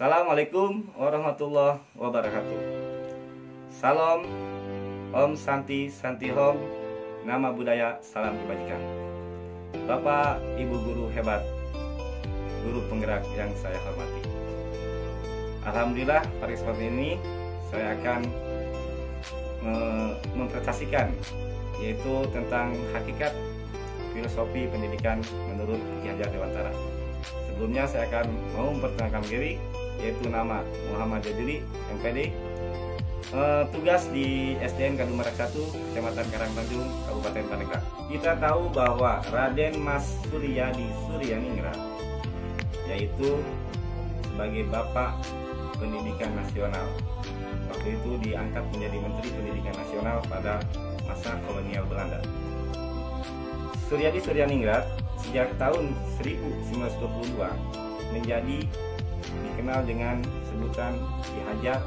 Assalamualaikum warahmatullahi wabarakatuh. Salam, Om Santi, Santi Hom, nama budaya, salam kebajikan. Bapak, Ibu guru hebat, guru penggerak yang saya hormati. Alhamdulillah pada kesempatan ini saya akan mempresentasikan yaitu tentang hakikat filosofi pendidikan menurut Ki Hajar Dewantara. Sebelumnya saya akan memperkenalkan diri, yaitu nama Muhammad Jajuli, MPD, tugas di SDN Kadungbarak 1, Kecamatan Karangtanjung, Kabupaten Pandeglang. Kita tahu bahwa Raden Mas Suryadi Suryaningrat yaitu sebagai Bapak Pendidikan Nasional. Waktu itu diangkat menjadi Menteri Pendidikan Nasional pada masa kolonial Belanda. Suryadi Suryaningrat sejak tahun 1922 menjadi dikenal dengan sebutan Ki Hajar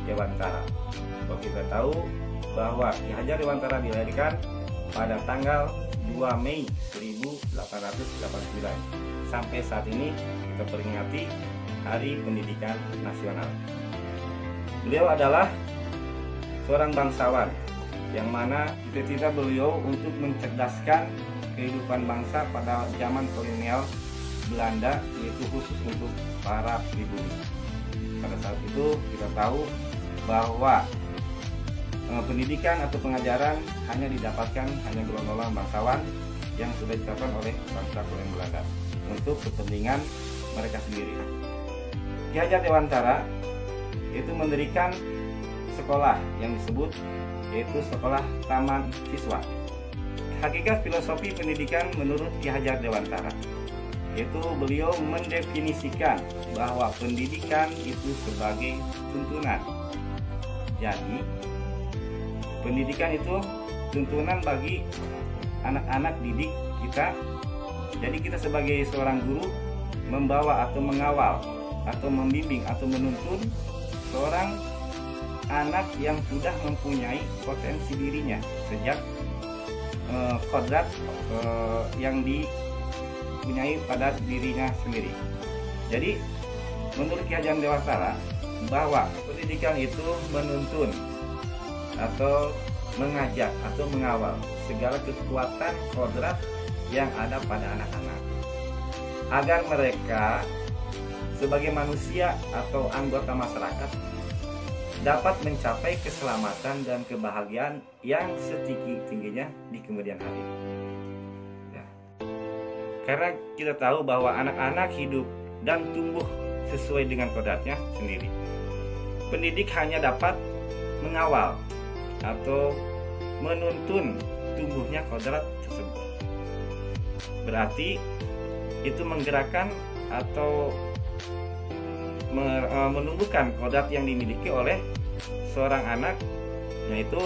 Dewantara. Kalau kita tahu bahwa Ki Hajar Dewantara dilahirkan pada tanggal 2 Mei 1889. Sampai saat ini kita peringati Hari Pendidikan Nasional. Beliau adalah seorang bangsawan yang mana cita-cita beliau untuk mencerdaskan kehidupan bangsa pada zaman kolonial Belanda, yaitu khusus untuk para pribumi. Pada saat itu kita tahu bahwa pendidikan atau pengajaran hanya didapatkan hanya golongan bangsawan yang sudah ditetapkan oleh bangsa kolonial Belanda untuk kepentingan mereka sendiri. Ki Hajar Dewantara itu mendirikan sekolah yang disebut yaitu sekolah taman siswa. Hakikat filosofi pendidikan menurut Ki Hajar Dewantara yaitu beliau mendefinisikan bahwa pendidikan itu sebagai tuntunan. Jadi pendidikan itu tuntunan bagi anak-anak didik kita. Jadi kita sebagai seorang guru membawa atau mengawal atau membimbing atau menuntun seorang anak yang sudah mempunyai potensi dirinya sejak kodrat yang dipunyai pada dirinya sendiri. Jadi menurut Ki Hajar Dewantara bahwa pendidikan itu menuntun atau mengajak atau mengawal segala kekuatan kodrat yang ada pada anak-anak agar mereka sebagai manusia atau anggota masyarakat dapat mencapai keselamatan dan kebahagiaan yang setinggi-tingginya di kemudian hari. Ya. Karena kita tahu bahwa anak-anak hidup dan tumbuh sesuai dengan kodratnya sendiri. Pendidik hanya dapat mengawal atau menuntun tumbuhnya kodrat tersebut. Berarti itu menggerakkan atau menumbuhkan kodrat yang dimiliki oleh seorang anak, yaitu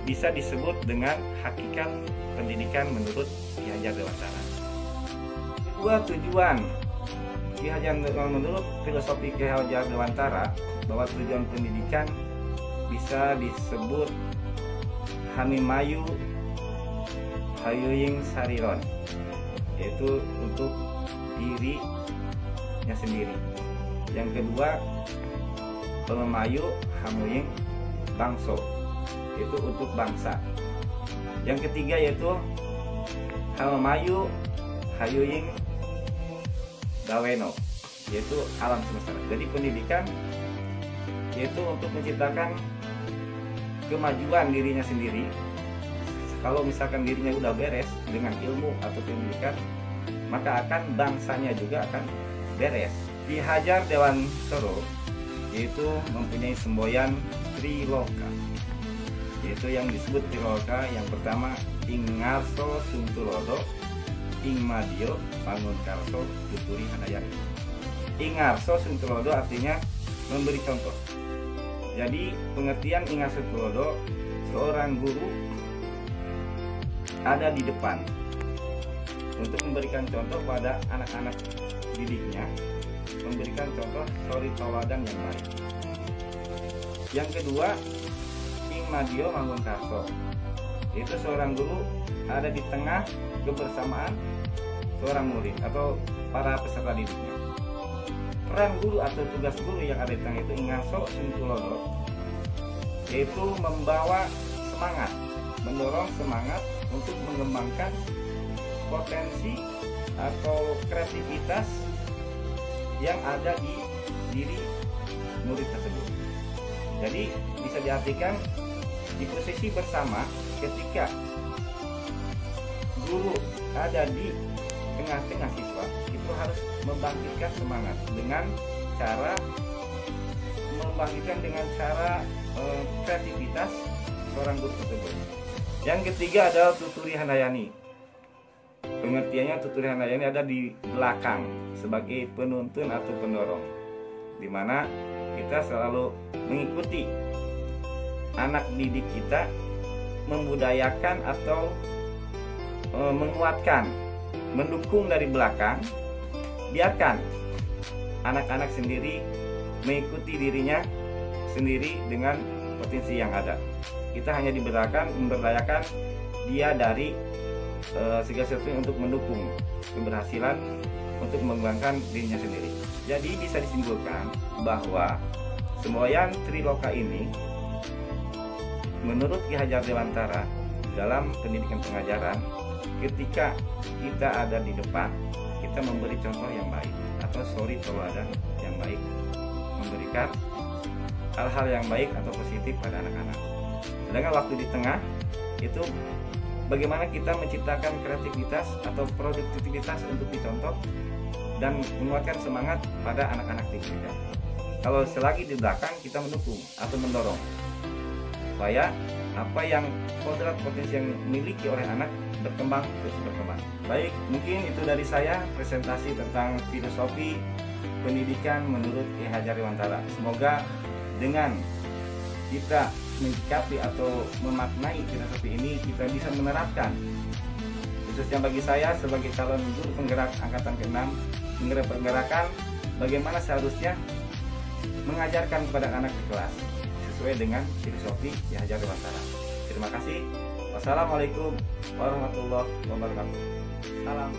bisa disebut dengan hakikat pendidikan menurut Ki Hajar Dewantara. Kedua tujuan Ki Hajar menurut filosofi Ki Hajar Dewantara bahwa tujuan pendidikan bisa disebut hamimayu hayuing sariron, yaitu untuk dirinya sendiri. Yang kedua, pememayu hamuying bangso, yaitu untuk bangsa. Yang ketiga yaitu hamamayu hayuing daweno, yaitu alam semesta. Jadi pendidikan yaitu untuk menciptakan kemajuan dirinya sendiri. Kalau misalkan dirinya udah beres dengan ilmu atau pendidikan, maka akan bangsanya juga akan beres. Ki Hajar Dewantara yaitu mempunyai semboyan Triloka, yaitu yang disebut Triloka. Yang pertama, Ing Ngarso Sungtulodo, Ing Madyo Pangunkarso Tuturi Handayani. Ing Ngarso Sungtulodo artinya memberi contoh. Jadi pengertian Ing Ngarso Sungtulodo, seorang guru ada di depan untuk memberikan contoh pada anak-anak didiknya, memberikan contoh suri tauladan yang baik. Yang kedua, Ing Madyo Mangunkarso, yaitu seorang guru ada di tengah kebersamaan seorang murid atau para peserta didiknya. peran guru atau tugas guru yang ada di tengah itu ngaso suntulono, yaitu membawa semangat, mendorong semangat untuk mengembangkan potensi atau kreativitas yang ada di diri murid tersebut. Jadi bisa diartikan di posisi bersama ketika guru ada di tengah-tengah siswa, itu harus membangkitkan semangat dengan cara kreativitas seorang guru tersebut. Yang ketiga adalah tuturi handayani. Pengertiannya tuturi handayani ada di belakang sebagai penuntun atau pendorong, di mana kita selalu mengikuti anak didik kita, membudayakan atau menguatkan, mendukung dari belakang. Biarkan anak-anak sendiri mengikuti dirinya sendiri dengan potensi yang ada. Kita hanya memberdayakan dia dari segala sesuatu untuk mendukung keberhasilan untuk mengembangkan dirinya sendiri. Jadi bisa disimpulkan bahwa semboyan Triloka ini menurut Ki Hajar Dewantara dalam pendidikan pengajaran, ketika kita ada di depan, kita memberi contoh yang baik atau suri tauladan yang baik, memberikan hal-hal yang baik atau positif pada anak-anak. Sedangkan waktu di tengah itu bagaimana kita menciptakan kreativitas atau produktivitas untuk dicontoh dan menguatkan semangat pada anak-anak didik kita. Kalau selagi di belakang kita mendukung atau mendorong supaya apa yang kodrat potensi yang dimiliki oleh anak berkembang terus berkembang. Baik, mungkin itu dari saya presentasi tentang filosofi pendidikan menurut Ki Hajar Dewantara. Semoga dengan kita menyikapi atau memaknai filosofi ini, kita bisa menerapkan, khususnya bagi saya sebagai calon guru penggerak angkatan ke-6, menggerakkan bagaimana seharusnya mengajarkan kepada anak di kelas sesuai dengan filosofi Ki Hajar Dewantara. Terima kasih. Wassalamualaikum warahmatullahi wabarakatuh. Salam.